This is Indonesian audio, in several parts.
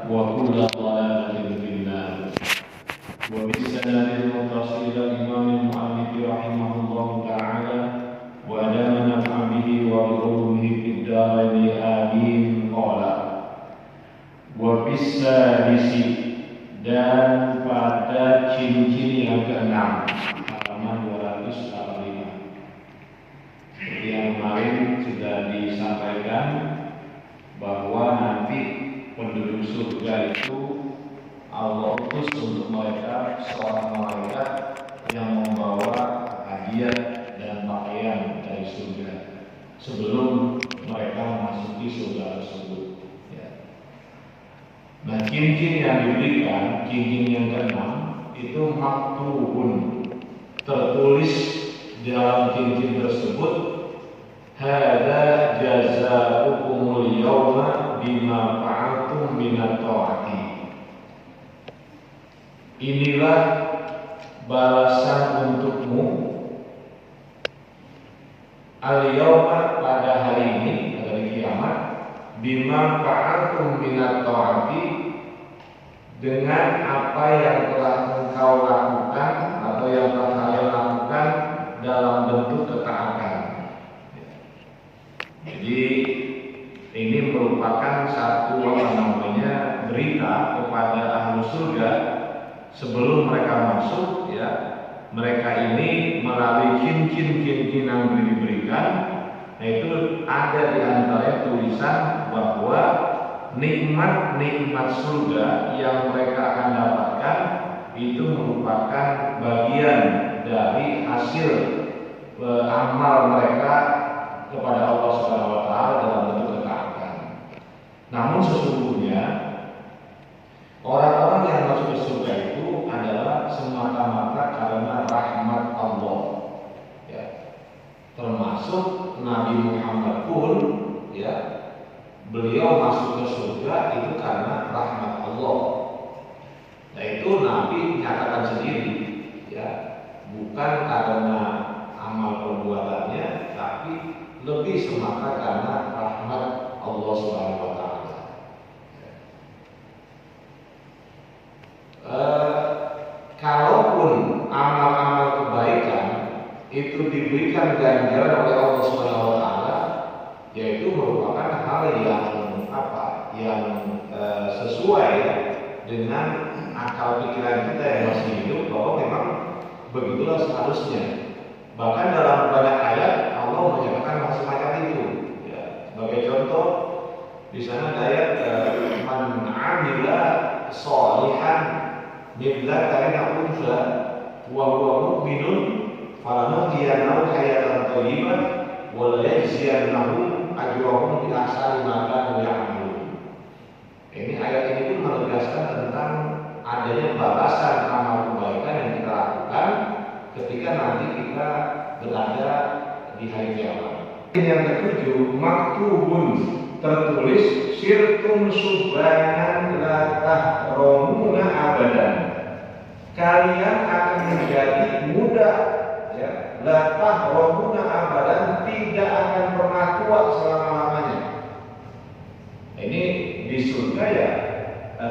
وكل ضلالة في النار. وبالسلام المتصل إلى الإمام المؤلف رحمه الله تعالى وأدام نفع به وبعلومه في الدارين آمين. قال وبالسادس dan pada cincin yang keenam, halaman 245. Seperti yang kemarin sudah disampaikan bahwa nanti penduduk surga itu Allah utus untuk mereka seorang malaikat yang membawa hadiah dan pakaian dari surga sebelum mereka memasuki surga tersebut. Nah, cincin yang diberikan, cincin yang keenam itu maktubun, tertulis di dalam cincin tersebut, hada jazaukumul yawma bima fa'altum minat ta'ati. Inilah balasan untukmu al-yawma pada hari ini, pada hari kiamat, bima fa'altum minat ta'ati, dengan apa yang telah engkau lakukan atau yang telah kalian lakukan dalam bentuk ketaatan. Jadi ini merupakan satu berita kepada ahli surga sebelum mereka masuk, ya. Mereka ini melalui cincin-cincin yang diberikan, itu ada di antara tulisan bahwa nikmat-nikmat surga yang mereka akan dapatkan itu merupakan bagian dari hasil amal mereka kepada Allah Subhanahu wa taala dalam bentuk ketaatan. Namun sesungguhnya orang-orang yang masuk ke surga itu adalah semata-mata karena rahmat Allah. Ya. Termasuk Nabi Muhammad pun, ya, beliau masuk ke surga itu karena rahmat Allah. Nah, itu Nabi nyatakan sendiri, ya, bukan karena amal perbuatannya, tapi lebih semata karena rahmat Allah Subhanahu wa taala. Kalaupun amal-amal kebaikan itu diberikan ganjaran oleh Allah Subhanahu wa taala, yaitu merupakan hal yang sesuai dengan akal pikiran kita yang masih hidup, bahwa memang begitulah seharusnya. Bahkan dalam banyak ayat Allah menyatakan hal semacam itu. Ya, sebagai contoh di sana ada ayat man 'amila sholihan min dzakarin aw untha wa huwa mu'minun falanuhyiyannahu hayatan thayyibah wa la yajziyannahum ajrahum bi ahsani ma kanu ya'malun. Ini ayat ini pun menegaskan tentang adanya balasan amal kebaikan yang kita lakukan ketika nanti kita berada di hari kiamat. Yang ketujuh, maktubun, tertulis sirtum subhanan la tahromuna abadan. Kalian akan menjadi muda, ya, la tahromuna abadan, tidak akan pernah tua selama-lamanya. Ini di surga ya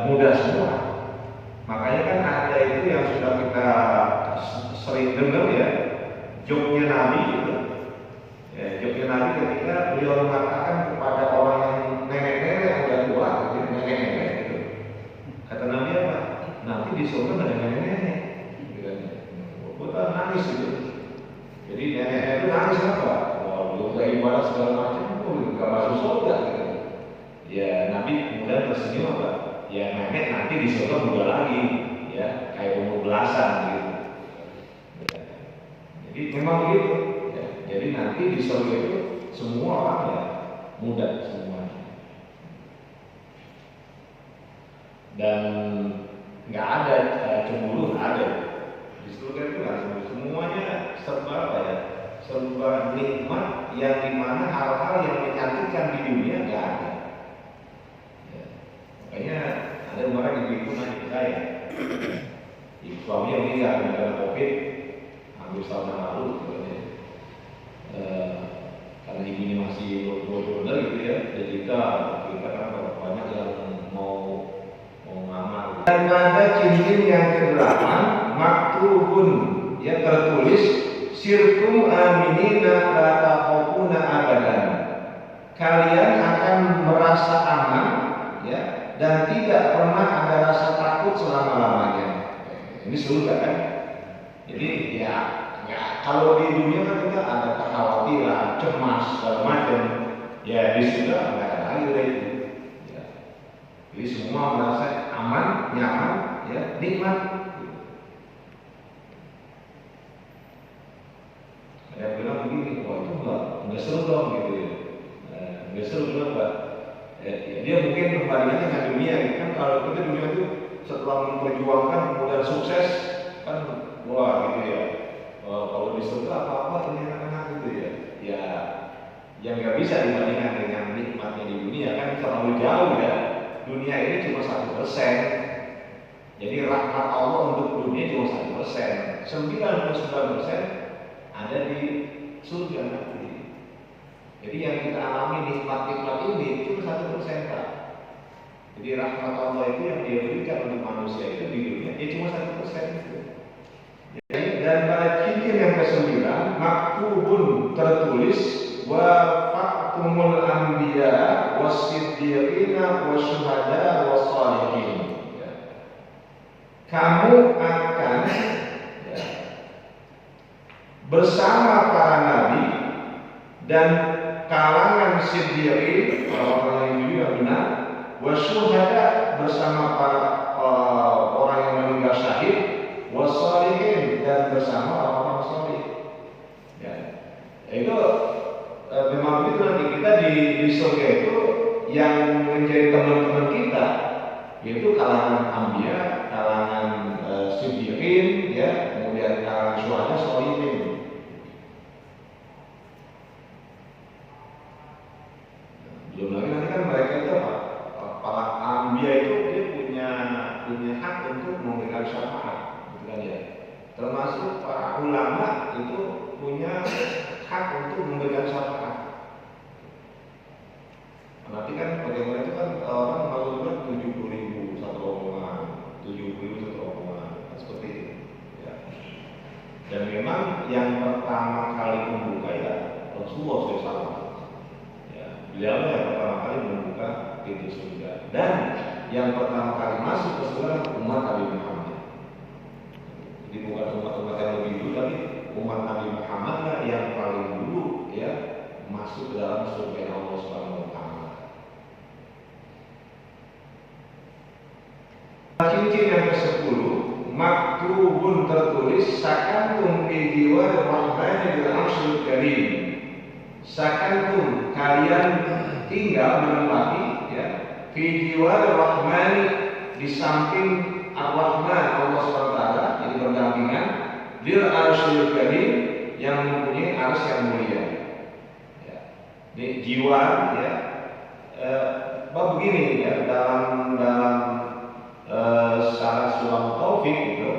muda semua. Makanya kan ada itu yang sudah kita sering dengar, ya, joknya Nabi gitu. Ya, joknya Nabi ketika beliau mengatakan kepada orang yang nenek-nenek yang udah tua, gitu, nenek-nenek gitu. Kata Nabi apa? Nanti di surga ada nenek-nenek. Bukan nangis gitu. Jadi nenek itu nangis apa? Wah, belum gak ibadah segala macam, gak masuk surga gitu. Ya, Nabi kemudian tersenyum apa? Ya, nenek nanti di surga muda lagi, ya, kayak umur belasan gitu. Ya. Jadi memang begitu. Ya. Jadi nanti di surga itu semua orang ya muda semuanya. Dan nggak ada cemburu, ada. Di surga itu nggak cemburu, semuanya serba apa ya? Serba nikmat yang dimana hal-hal yang menyakitkan di dunia nggak ada. Makanya ada orang yang ibu nanya ke saya, suami yang meninggal karena COVID hampir setahun yang lalu, karena ibunya masih bodoh gitu, ya. Dan kita kan banyak yang mau Dan pada cincin yang ke-8 maktubun, ya, tertulis sirkum aminina la takhafuna abadan. Kalian akan merasa aman, ya, dan tidak pernah ada rasa takut selama-lamanya. Ini surga kan? Jadi ya kalau di dunia kan kita ada kekhawatiran, cemas, segala macam. Ya di surga nggak ada lagi itu. Ya. Jadi semua merasa aman, nyaman, ya, nikmat. Ada yang bilang begini, wah itu nggak seru dong gitu ya. Nggak seru kenapa? Dia mungkin perbandingannya dengan dunia, kan kalau kita dunia itu setelah memperjuangkan kemudian sukses kan, wah gitu ya. Kalau di surga apa-apa ini anak-anak gitu ya. Ya yang nggak bisa dibandingkan dengan nikmatnya di dunia kan terlalu jauh ya. Dunia ini cuma 1%. Jadi rahmat Allah untuk dunia cuma 1%. 99% ada di surga nanti. Jadi yang kita alami nikmat-nikmat ini cuma 1%, Pak. Jadi rahmat Allah itu yang dia berikan untuk manusia itu di dunia ya cuma 1%. Dan pada cincin yang ke-9 maktubun, tertulis wa fa'tumul anbiya wasiddiqina wasyuhada wassalihin. Kamu akan, ya, bersama para nabi dan kalangan siddiqin, orang-orang yang jujur yang benar, wasyuhada, bersama para orang yang meninggal syahid, wassalihin, dan bersama orang-orang salih. Ya. Itu memang itu nanti kita di surga itu yang menjadi teman-teman kita yaitu kalangan anbiya, kalangan siddiqin, ya, kemudian kalangan syuhada, sholihin. Belum lagi nanti kan mereka itu apa? Para anbiya itu dia punya hak untuk memberikan syafaat, gitu kan ya. Termasuk para ulama itu punya hak untuk memberikan syafaat. Nanti kan bagaimana itu kan orang masuk kan 70.000 satu rombongan, 70.000 satu rombongan, seperti itu. Ya. Dan memang yang pertama kali membuka ya Rasulullah SAW. Ya, beliau yang pertama kali membuka pintu surga. Dan yang pertama kali masuk ke surga umat Nabi Muhammad. Jadi bukan umat-umat yang lebih dulu, tapi umat Nabi Muhammad lah yang paling dulu ya masuk ke dalam surga Allah Subhanahu wa taala. Cincin yang ke-10 maktubun, tertulis sakantum fi diwar rahmani bil arsyil karim. Sakantum, kalian tinggal menempati, ya, fi diwar rahmani, di samping ar-Rahman Allah SWT, jadi berdampingan, bil arsyil karim, yang mempunyai arsy yang mulia. Ya. Di jiwa, ya, begini ya, dalam syarat sulam taufik itu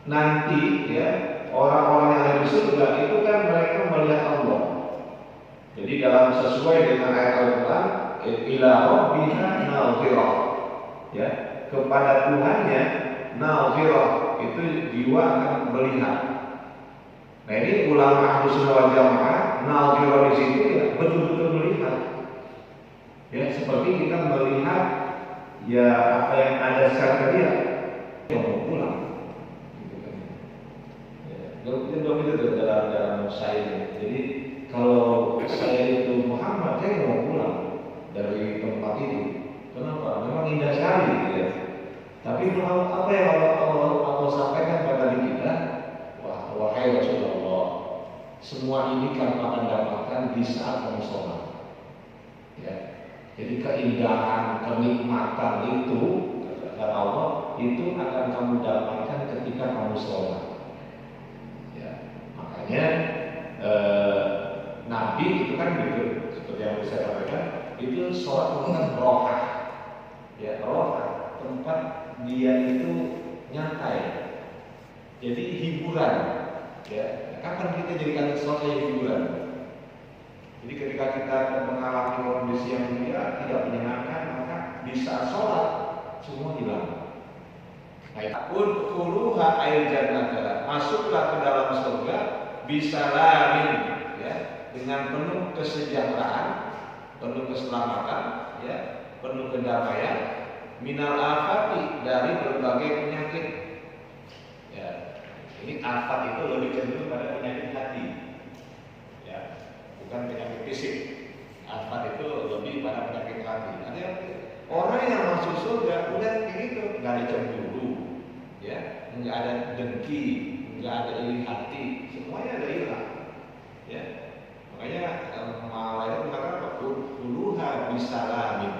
nanti ya orang-orang yang ada di surga itu kan mereka melihat Allah. Jadi dalam sesuai dengan ayat Al-Quran, ila rabbina nazirah, ya, kepada Tuhannya nazirah, itu jiwa akan melihat. Nah ini ulama Ahlussunnah wal Jamaah, nazirah di situ ya betul-betul melihat. Ya seperti kita melihat ya apa yang ada sekarang dia yang mau pulang, gitu kan. Ya, itu dalam saya. Jadi kalau saya itu Muhammad, saya mau pulang dari tempat itu. Kenapa? Memang indah sekali, gitu ya. Tapi apa yang Allah sampaikan pada diri kita? Wahai Rasulullah, semua ini kamu akan dapatkan di saat kamu sholat. Ya. Jadi keindahan, kenikmatan itu kata Allah itu akan kamu dapatkan ketika kamu sholat. Ya, makanya Nabi itu kan gitu, seperti yang saya sampaikan, itu sholat merupakan rohah. Ya, rohah, tempat dia itu nyantai. Jadi hiburan. Ya, kapan kita jadikan sholat kayak hiburan? Jadi ketika kita mengalami kondisi yang tidak menyenangkan, maka di saat sholat semua hilang. Udkhuluha ail jannata, masuklah ke dalam surga bisalamin, ya, dengan penuh kesejahteraan, penuh keselamatan, ya, penuh kedamaian, minal afati, dari berbagai penyakit. Ya, ini afat itu lebih cenderung pada penyakit hati, ya, bukan penyakit fisik. Afat itu lebih pada penyakit hati. Ada orang yang masuk surga udah begitu, nggak ada cemburu, ya, nggak ada dengki, nggak ada iri hati, semuanya ada hilang, ya. Makanya malaikat mengatakan udkhuluha bisalamin,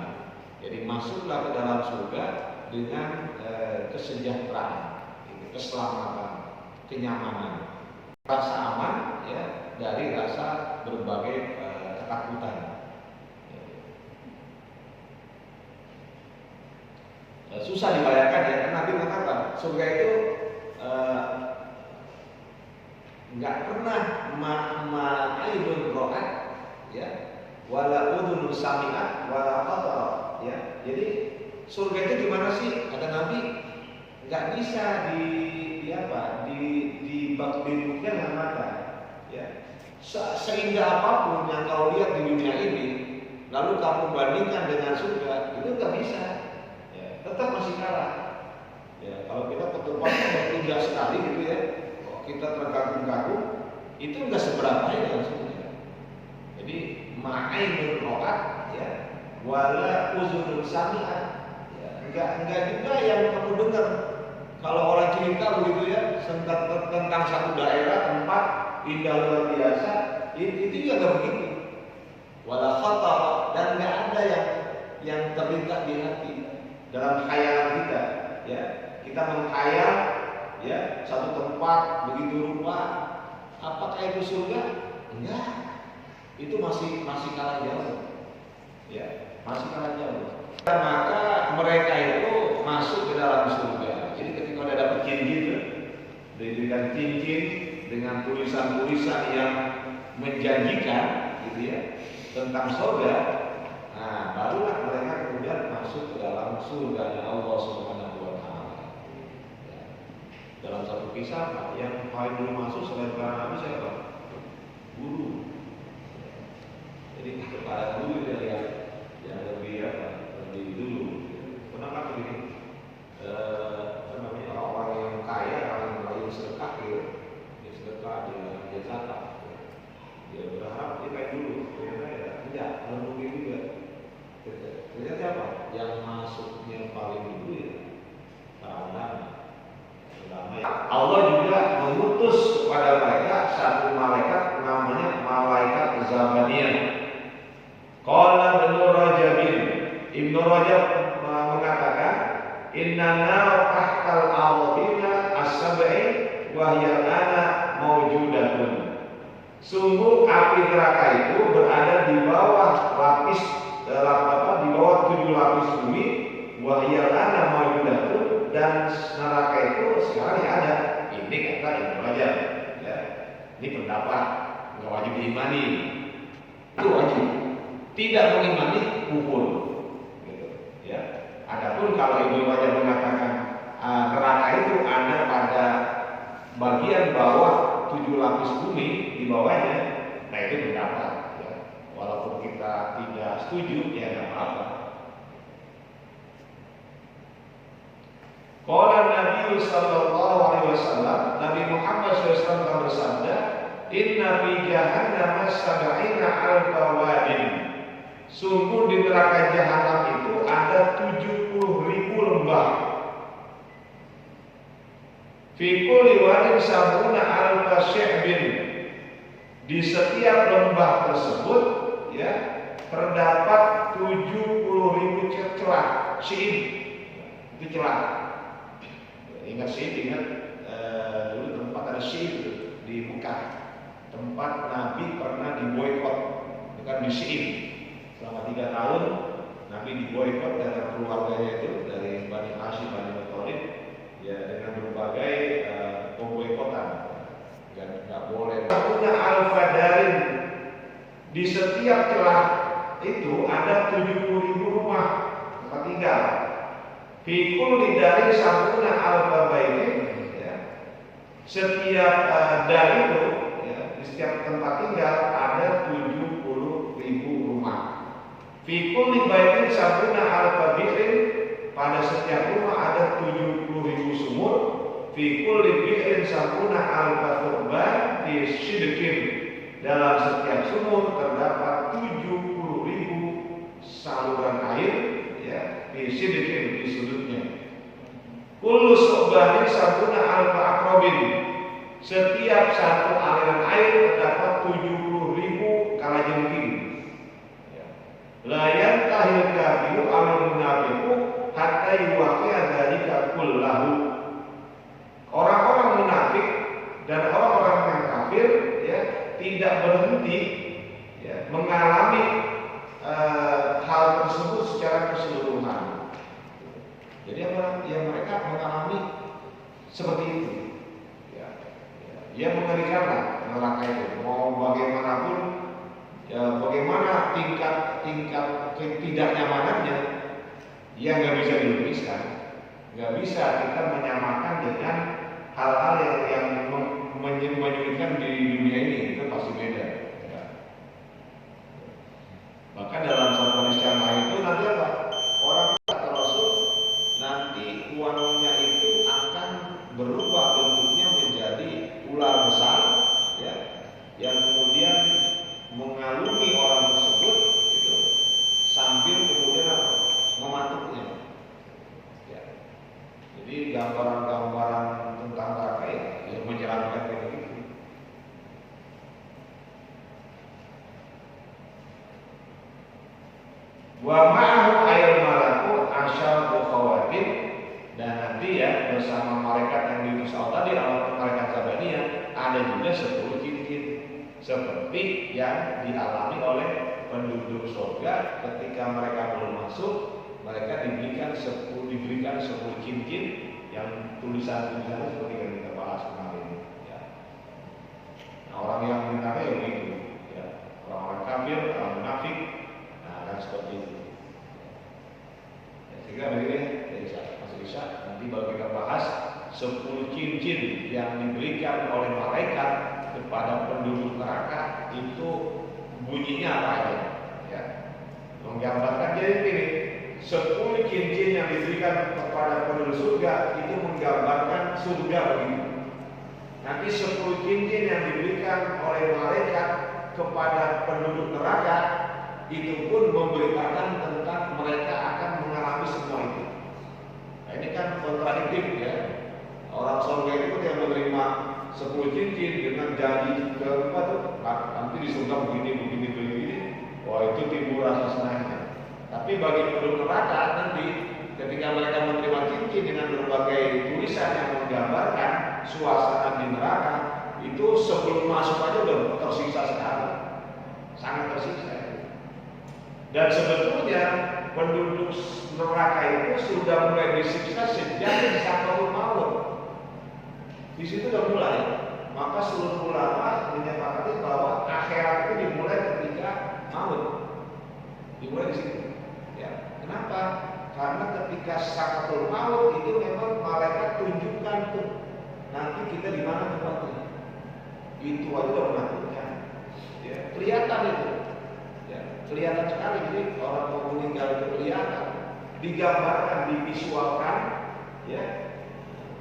jadi masuklah ke dalam surga dengan kesejahteraan, keselamatan, kenyamanan, rasa aman, ya, dari rasa berbagai ketakutan. Susah dibayangkan, ya, karena Nabi mengatakan surga itu nggak pernah ma'aidun ro'at, ya, wala udhun sami'at wala khatar, ya. Jadi surga itu gimana sih? Kata Nabi, nggak bisa dibuktikan dengan mata, ya. Seindah apapun yang kau lihat di dunia ini, lalu kamu bandingkan dengan surga, itu nggak bisa, ya, tetap masih kalah. Ya, kalau kita ketupat indah sekali gitu, ya, kita terkagum-kagum, itu nggak seberapa ya dengan surga. Jadi ma'ainul ro'at, ya, wala uzunun sami'at, ya, enggak juga yang kamu dengar. Kalau orang cerita begitu, ya, tentang satu daerah tempat indah luar biasa, itu juga nggak begitu. Wala khatar, dan nggak ada yang terlintas di hati dalam khayalan kita, ya. Kita menghayal, ya, satu tempat begitu rupa, apakah itu surga? Enggak. Itu masih kalah jauh, ya, masih kalah jauh. Dan maka mereka itu masuk ke dalam surga. Jadi ketika udah dapat cincin, diberikan cincin dengan tulisan-tulisan yang menjanjikan, gitu, ya, tentang surga, nah barulah mereka kemudian masuk ke dalam surga Allah Subhanahu wa Ta'ala. Ya. Dalam satu kisah, yang paling dulu masuk selain para nabi siapa? Guru. Jadi kepada guru dia lihat yang lebih dulu. Kenapa begini? Orang-orang yang kaya, orang yang sedekah, dia sedekah, dia zakat, dia berharap dia kayak dulu. Ternyata ya tidak, mungkin juga. Ternyata apa? Yang masuknya paling dulu, ya, Allah juga mengutus kepada mereka satu malaikat namanya malaikat Zabaniyah. Qala Ibnu Rajab mengatakan, innana tahtal ardina as-sab'i wa hiya ana mawjudatun. Sungguh api neraka itu berada di bawah lapis, di bawah 7 lapis bumi, wa hiya ana mawjudatun, dan neraka itu sekarang ada. Ini kata Ibnu Rajab, ya. Ini pendapat, nggak wajib diimani. Itu wajib. Tidak mengimani kufur, gitu, ya. Adapun kalau Ibnu Rajab mengatakan neraka itu ada pada bagian bawah 7 lapis bumi, di bawahnya, nah itu pendapat, ya. Walaupun kita tidak setuju, ya nggak apa-apa. Qala Nabi sallallahu alaihi wasallam, Nabi Muhammad SAW bersabda, inna fi jahannam sab'ina alfa wadin. Sungguh di neraka jahanam itu ada 70.000 lembah. Fi kulli wadin sab'una alfa syi'bin. Di setiap lembah tersebut, ya, terdapat 70.000 celah. Syi'ib itu celah. Ingat syi'ib, ingat dulu tempat ada syi'ib di Mekah. Tempat Nabi pernah diboikot, bukan di syi'ib. Selama 3 tahun Nabi diboikot dengan keluarganya itu, dari Bani Hashim, Bani Thalib, ya, dengan berbagai pemboikotan, dan nggak boleh. Punya al-fadarin, di setiap celah itu ada 70.000 rumah tempat tinggal. Fi kulli darin sab'una alfa baitin, ya. Setiap dari itu, ya, di setiap tempat tinggal ada 70.000 rumah. Fi kulli baitin sab'una alfa bi'rin, pada setiap rumah ada 70.000 sumur. Fi kulli bi'rin sab'una alfa turban fi sidqin, dalam setiap sumur terdapat 70.000 saluran air, ya, di sidqin, di sudutnya. Kullu su'banin sab'una alfa akrobin, setiap satu aliran air terdapat 70.000 kalajengking. La yantahil kafiru al munafiqu hatta yuwaqi'a dzalika kullahu. Orang-orang munafik dan orang-orang yang kafir, ya, tidak berhenti, ya, mengalami hal tersebut secara keseluruhan. Jadi apa? Ya, mereka mengalami seperti itu. Ya, mengerikan lah neraka itu. Mau bagaimanapun, ya, bagaimana tingkat ketidaknyamanannya, ya nggak bisa dilukiskan. Nggak bisa kita menyamakan dengan hal-hal yang menyulitkan di dunia ini, itu pasti beda. Ya. Maka dalam satu hadis yang lain itu nanti apa? Orang kata Rasul, nanti uangnya itu akan berubah bentuknya menjadi ular besar, ya, yang kemudian mengalungi orang tersebut, gitu, sambil kemudian apa? Mematuknya. Ya. Jadi gambaran-gambaran tentang neraka, ya menyeramkan kayak gitu. Wa ma'ahu ayat malaku asyadu khawatir, dan nanti, ya, bersama malaikat yang diutus Allah tadi, malaikat Zabaniyah, ada juga 10 cincin seperti yang dialami oleh penduduk surga ketika mereka belum masuk. Mereka diberikan 10 cincin yang tulisan-tulisannya seperti yang kita bahas kemarin, ya. Nah, orang yang mengenai ya begitu, ya. Orang-orang kafir, orang munafik, nah, akan seperti itu. Ya, sehingga begini, masih bisa nanti baru kita bahas 10 cincin yang diberikan oleh malaikat kepada penduduk neraka itu bunyinya apa aja, ya. Menggambarkan, jadi ini 10 cincin yang diberikan kepada penduduk surga itu menggambarkan surga begitu. Nanti 10 cincin yang diberikan oleh malaikat kepada penduduk neraka itu pun memberitakan tentang mereka akan mengalami semua itu. Nah, ini kan kontradiktif, ya. Orang surga itu yang menerima 10 cincin dengan janji keempat tuh, nanti di surga begini. Wah, itu timbul rasa senangnya. Tapi bagi penduduk neraka nanti ketika mereka menerima cincin dengan berbagai tulisan yang menggambarkan suasana di neraka, itu sebelum masuk aja udah tersiksa sekali, sangat tersiksa. Dan sebetulnya penduduk neraka itu sudah mulai disiksa sejak sakratul maut. Di situ sudah mulai. Maka seluruh ulama menyepakati bahwa akhirat itu dimulai ketika maut. Dimulai di situ. Ya. Kenapa? Karena ketika sakratul maut itu memang malaikat tunjukkan tuh nanti kita di mana tempatnya. Itu aja udah menakutkan. Ya, kelihatan itu. Ya, kelihatan sekali. Jadi orang mau meninggal itu kelihatan, digambarkan, divisualkan, ya.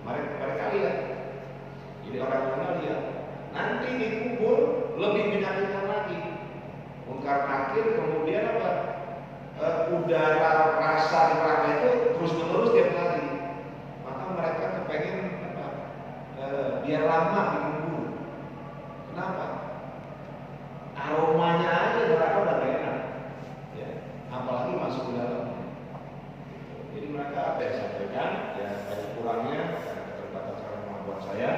Mereka lihat. Jadi orang meninggal lihat. Nanti dikubur lebih menyakitkan lagi. Mungkar nakir, kemudian apa? Udara rasa neraka itu terus menerus tiap hari. Maka mereka kepengen apa? Biar lama dikubur. Kenapa? Aromanya aja neraka udah gak enak, ya. Apalagi masuk ke dalam. Jadi mereka apa yang sampaikan, ya, banyak kurangnya karena keterbatasan kemampuan saya,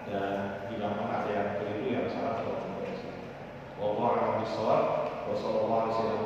dan bila mana ada yang keliru yang salah atau koreksi. Wallahu a'lam bishawab. Wassallallahu alaihi wasallam.